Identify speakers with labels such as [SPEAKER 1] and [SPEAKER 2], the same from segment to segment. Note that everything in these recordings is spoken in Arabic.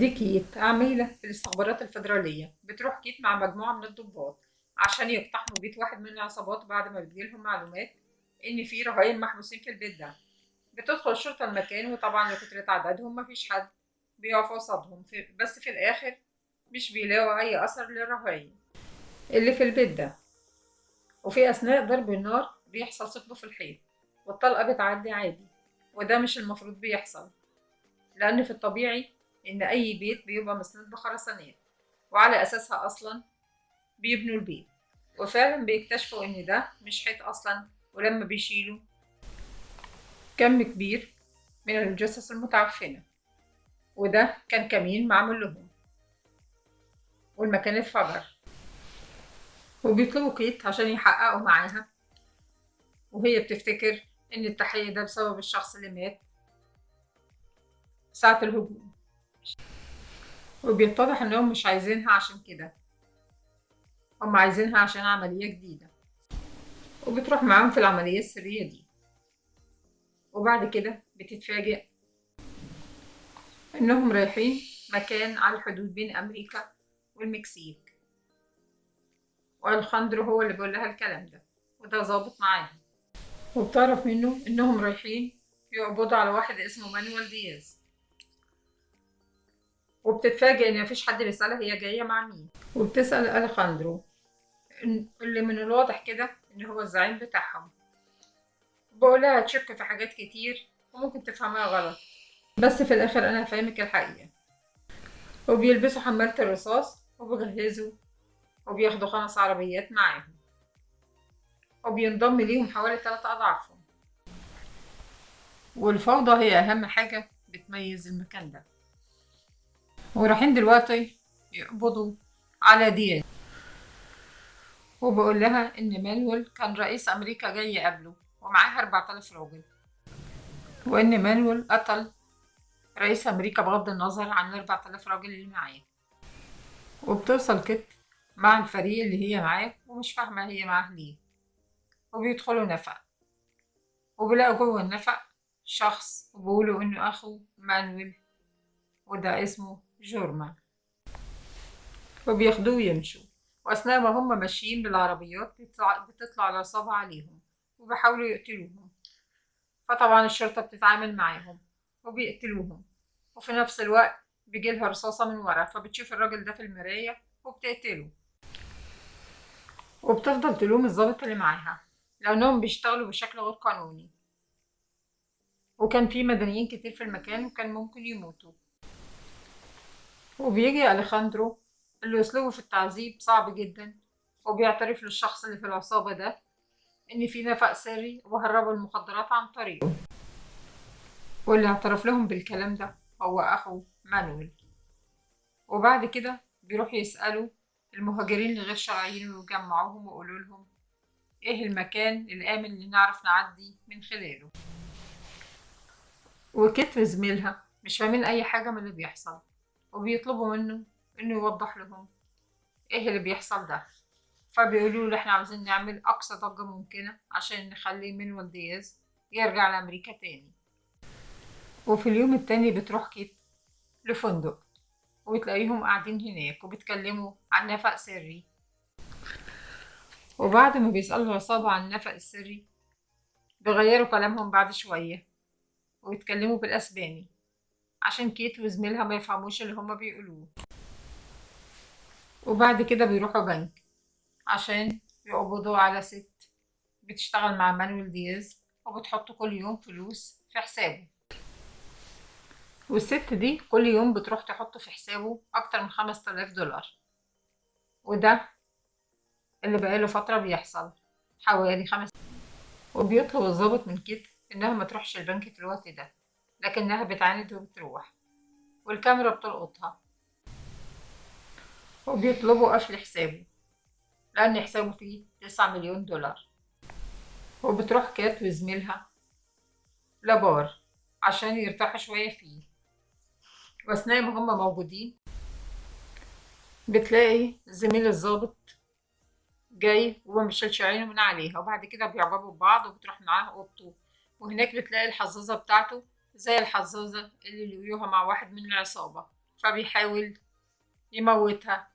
[SPEAKER 1] دي كيت عميلة في الاستخبارات الفيدرالية بتروح كيت مع مجموعة من الضباط عشان يقتحموا بيت واحد من العصابات بعد ما بتجيلهم معلومات إن في رهاين محبوسين في البيت ده. بتدخل الشرطة المكان وطبعا لكترة عددهم مفيش حد بيقف قصادهم بس في الآخر مش بيلاقوا أي أثر للرهاين اللي في البيت ده. وفي أثناء ضرب النار بيحصل ثقب في الحيط والطلقة بتعدي عادي، وده مش المفروض بيحصل لأن في الطبيعي إن أي بيت بيبقى مسنود بخرسانات وعلى أساسها أصلا بيبنوا البيت. وفعلا بيكتشفوا إن ده مش حيط أصلا، ولما بيشيلوا كم كبير من الجثث المتعفنة، وده كان كمين معمول لهم والمكان اتفجر. وبيطلبوا كيت عشان يحققوا معاها، وهي بتفتكر إن التحقيق ده بسبب الشخص اللي مات ساعة الهجوم، وبيتضح إنهم مش عايزينها عشان كده، هم عايزينها عشان عملية جديدة. وبتروح معاهم في العملية السرية دي، وبعد كده بتتفاجئ إنهم رايحين مكان على الحدود بين أمريكا والمكسيك، والخندرو هو اللي بيقول لها الكلام ده، وده ظابط معاهم. وبتعرف منه إنهم رايحين يقبضوا على واحد اسمه مانويل دياز، وبتتفاجئ إن مفيش حد بيسألها هي جاية مع مين، وبتسأل أليخاندرو اللي من الواضح كده إن هو الزعيم بتاعهم. بقولها هتشك في حاجات كتير وممكن تفهمها غلط، بس في الآخر أنا هفهمك الحقيقة. وبيلبسوا حمالة الرصاص وبيجهزوا وبياخدوا 5 عربيات معاهم، وبينضم ليهم حوالي 3 أضعافهم. والفوضى هي أهم حاجة بتميز المكان ده. ورايحين دلوقتي يقبضوا على دياز، وبقول لها إن مانويل كان رئيس أمريكا جاي يقابله ومعاه 4000 راجل، وإن مانويل قتل رئيس أمريكا بغض النظر عن ال4000 راجل اللي معاه. وبتوصل كت مع الفريق اللي هي معاه ومش فاهمة هي معاه ليه، وبيدخلوا نفق وبيلاقوا جوه النفق شخص وبيقولوا إنه أخو مانويل وده اسمه جورما، وبياخدوه ويمشوا. وأثناء ما هم ماشيين بالعربيات بتطلع العصابة عليهم وبيحاولوا يقتلوهم، فطبعا الشرطة بتتعامل معاهم وبيقتلوهم. وفي نفس الوقت بيجيلها رصاصة من ورا فبتشوف الراجل ده في المراية وبتقتله، وبتفضل تلوم الضابط اللي معاها لأنهم بيشتغلوا بشكل غير قانوني، وكان في مدنيين كتير في المكان وكان ممكن يموتوا. وبيجي أليخاندرو اللي أسلوبه في التعذيب صعب جدا، وبيعترف للشخص اللي في العصابة ده إن في نفق سري وهربوا المخدرات عن طريقه، واللي اعترف لهم بالكلام ده هو أخو مانويل. وبعد كده بيروح يسألوا المهاجرين الغير شرعيين ويجمعوهم ويقولوا لهم إيه المكان الآمن اللي نعرف نعدي من خلاله. وكيت وزميلها مش فاهمين أي حاجة من اللي بيحصل، وبيطلبوا منه إنه يوضح لهم إيه اللي بيحصل ده. فبيقولوا له إحنا عاوزين نعمل أقصى ضجة ممكنة عشان نخلي مانويل دياز يرجع لأمريكا تاني. وفي اليوم التاني بتروح كيت لفندق وبتلاقيهم قاعدين هناك وبيتكلموا عن نفق سري. وبعد ما بيسألوا العصابة عن النفق السري بيغيروا كلامهم بعد شوية ويتكلموا بالأسباني عشان كيت وزميلها ما يفهموش اللي هما بيقولوه. وبعد كده بيروحوا بنك عشان يقبضوا على ست بتشتغل مع مانويل دياز وبتحط كل يوم فلوس في حسابه. والست دي كل يوم بتروح تحط في حسابه أكتر من 5000 دولار، وده اللي بقاله فترة بيحصل حوالي 5. وبيطلب الضابط من كيت إنها ما تروحش البنك في الوقت ده، لكنها بتعاند وبتروح والكاميرا بتلقطها. وبيطلبوا قفل حسابه لأن حسابه فيه 9 مليون دولار. وبتروح كات وزميلها لبار عشان يرتاحوا شوية فيه. وأثناء ما هما موجودين بتلاقي زميل الضابط جاي وهو مشيلش عينه من عليها، وبعد كده بيعجبوا ببعض وبتروح معاه أوضته. وهناك بتلاقي الحظاظة بتاعته زي الحظاظة اللي لقيوها مع واحد من العصابة، فبيحاول يموتها،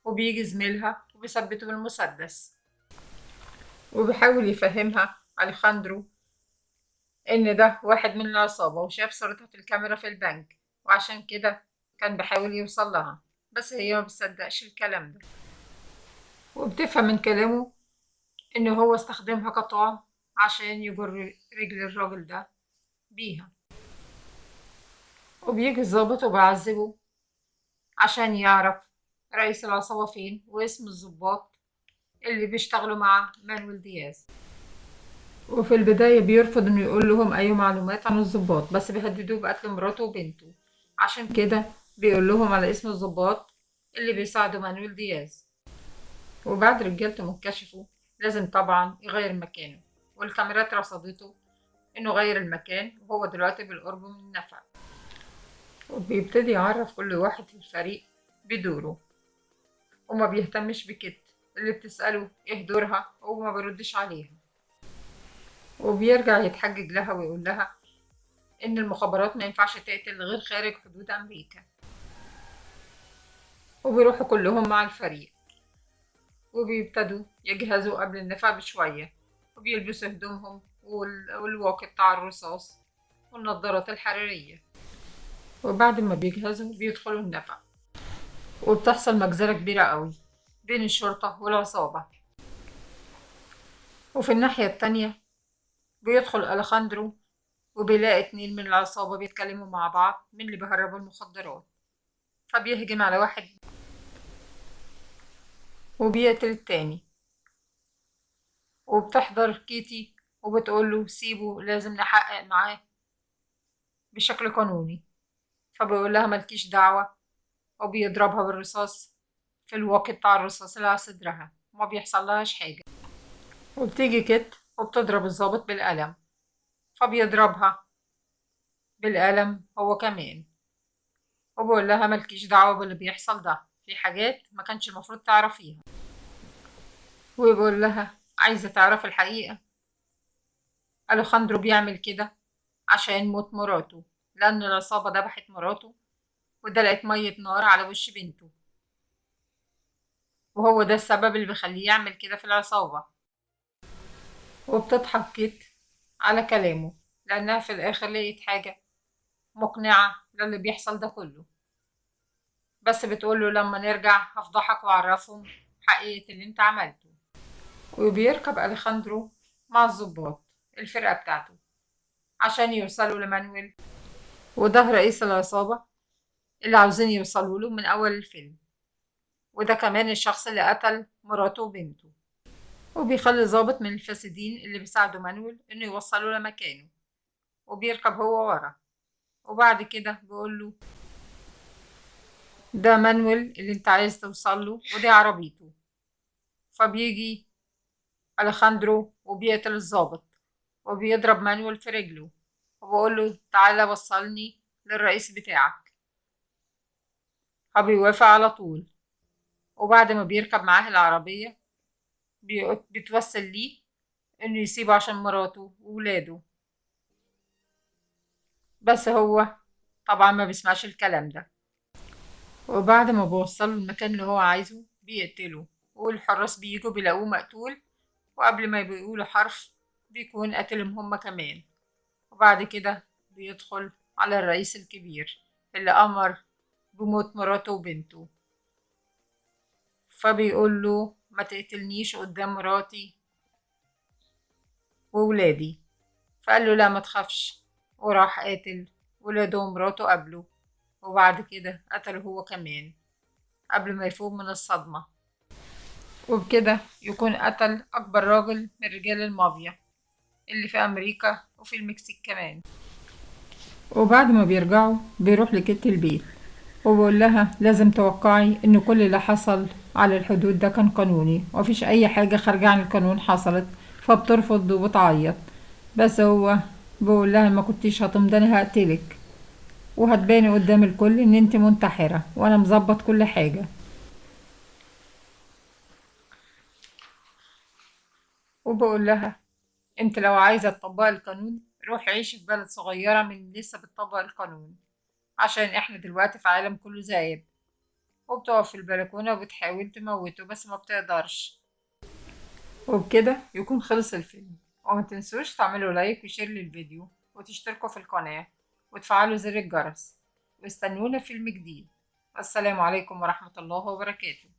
[SPEAKER 1] وبيجي زميلها وبيثبته بالمسدس، وبيحاول يفهمها أليخاندرو إن ده واحد من العصابة وشاف صورتها في الكاميرا في البنك، وعشان كده كان بيحاول يوصل لها، بس هي ما بتصدقش الكلام ده، وبتفهم من كلامه إن هو استخدمها كطعم عشان يجر رجل الراجل ده بيها. وبيجي الظابط وبيعذبه عشان يعرف رئيس العصابة فين واسم الضباط اللي بيشتغلوا مع مانويل دياز. وفي البداية بيرفض إنه يقول لهم أي معلومات عن الضباط، بس بيهددوه بقتل مراته وبنته، عشان كده بيقول لهم على اسم الضباط اللي بيساعدوا مانويل دياز. وبعد رجالته ما اكتشفوا لازم طبعا يغير مكانه، والكاميرات رصدته إنه غير المكان وهو دلوقتي بالقرب من النفق. وبيبتدي يعرف كل واحد في الفريق بدوره، وما بيهتمش بكده، اللي بتسأله ايه دورها وما بيردش عليها. وبيرجع يتحجج لها ويقول لها إن المخابرات ما ينفعش تقتل غير خارج حدود أمريكا. وبيروحوا كلهم مع الفريق، وبيبتدوا يجهزوا قبل النفق بشوية، وبيلبسوا هدومهم والواقي بتاع الرصاص والنضارات الحرارية. وبعد ما بيجهزوا بيدخلوا النفق، وبتحصل مجزرة كبيرة قوي بين الشرطة والعصابة. وفي الناحية التانية بيدخل أليخاندرو وبيلاقي اتنين من العصابة بيتكلموا مع بعض من اللي بيهربوا المخدرات، فبيهجم على واحد وبيقتل التاني. وبتحضر كيتي وبتقوله سيبه لازم نحقق معاه بشكل قانوني، فبيقول لها ملكيش دعوة، وبيضربها بالرصاص في الواقي بتاع الرصاص اللي على صدرها وما بيحصلهاش حاجة. وبتيجي كيت وبتضرب الضابط بالقلم، فبيضربها بالقلم هو كمان، وبقول لها ملكيش دعوة باللي بيحصل ده، في حاجات ما كانش المفروض تعرفيها. وبقول لها عايزة تعرف الحقيقة، أليخاندرو بيعمل كده عشان موت مراته، لأن العصابة دبحت مراته ودلقت مية نار على وش بنته، وهو ده السبب اللي بيخليه يعمل كده في العصابة. وبتضحك كيت على كلامه، لأنها في الآخر لقيت حاجة مقنعة للي بيحصل ده كله، بس بتقوله لما نرجع هفضحك وأعرفهم حقيقة اللي انت عملته. وبيركب أليخاندرو مع الضباط الفرقة بتاعته عشان يوصلوا لمانويل، وده رئيس العصابة اللي عاوزين يوصلوا له من أول الفيلم، وده كمان الشخص اللي قتل مراته وبنته. وبيخلي ضابط من الفاسدين اللي بيساعدوا مانويل إنه يوصلوا لمكانه، وبيركب هو ورا. وبعد كده بيقوله ده مانويل اللي انت عايز توصله ودي عربيته. فبيجي أليخاندرو وبيقتل الضابط وبيضرب مانويل في رجله، وبقوله تعالى وصلني للرئيس بتاعك، فبيوافق على طول. وبعد ما بيركب معاه العربية بتوسل ليه إنه يسيبه عشان مراته وولاده، بس هو طبعا ما بيسمعش الكلام ده. وبعد ما بوصله المكان اللي هو عايزه بيقتله، والحراس بيجوا بيلاقوه مقتول، وقبل ما بيقولوا حرف بيكون قتلهم هما كمان. وبعد كده بيدخل على الرئيس الكبير اللي أمر بموت مراته وبنته، فبيقول له ما تقتلنيش قدام مراتي وولادي. فقال له لا ما تخافش، وراح قاتل ولاده ومراته قبله، وبعد كده قتله هو كمان قبل ما يفوق من الصدمة. وبكده يكون قتل أكبر راجل من رجال المافيا اللي في أمريكا وفي المكسيك كمان. وبعد ما بيرجعوا بيروح لكت البيت، وبقول لها لازم توقعي ان كل اللي حصل على الحدود ده كان قانوني ومفيش اي حاجة خارجة عن القانون حصلت، فبترفض وبتعيط. بس هو بقول لها ما كنتيش هتمضني هقتلك، وهتباني قدام الكل ان انت منتحرة وانا مظبط كل حاجة. وبقول لها انت لو عايزة تطبقي القانون روحي عيشي في بلد صغيرة من لسه بتطبق القانون، عشان احنا دلوقتي في عالم كله ذئاب، وبتقف في البلكونة وبتحاول تموته بس ما بتقدرش. وبكده يكون خلص الفيلم. وما تنسوش تعملوا لايك وشير للفيديو وتشتركوا في القناة وتفعلوا زر الجرس، واستنونا فيلم جديد. والسلام عليكم ورحمة الله وبركاته.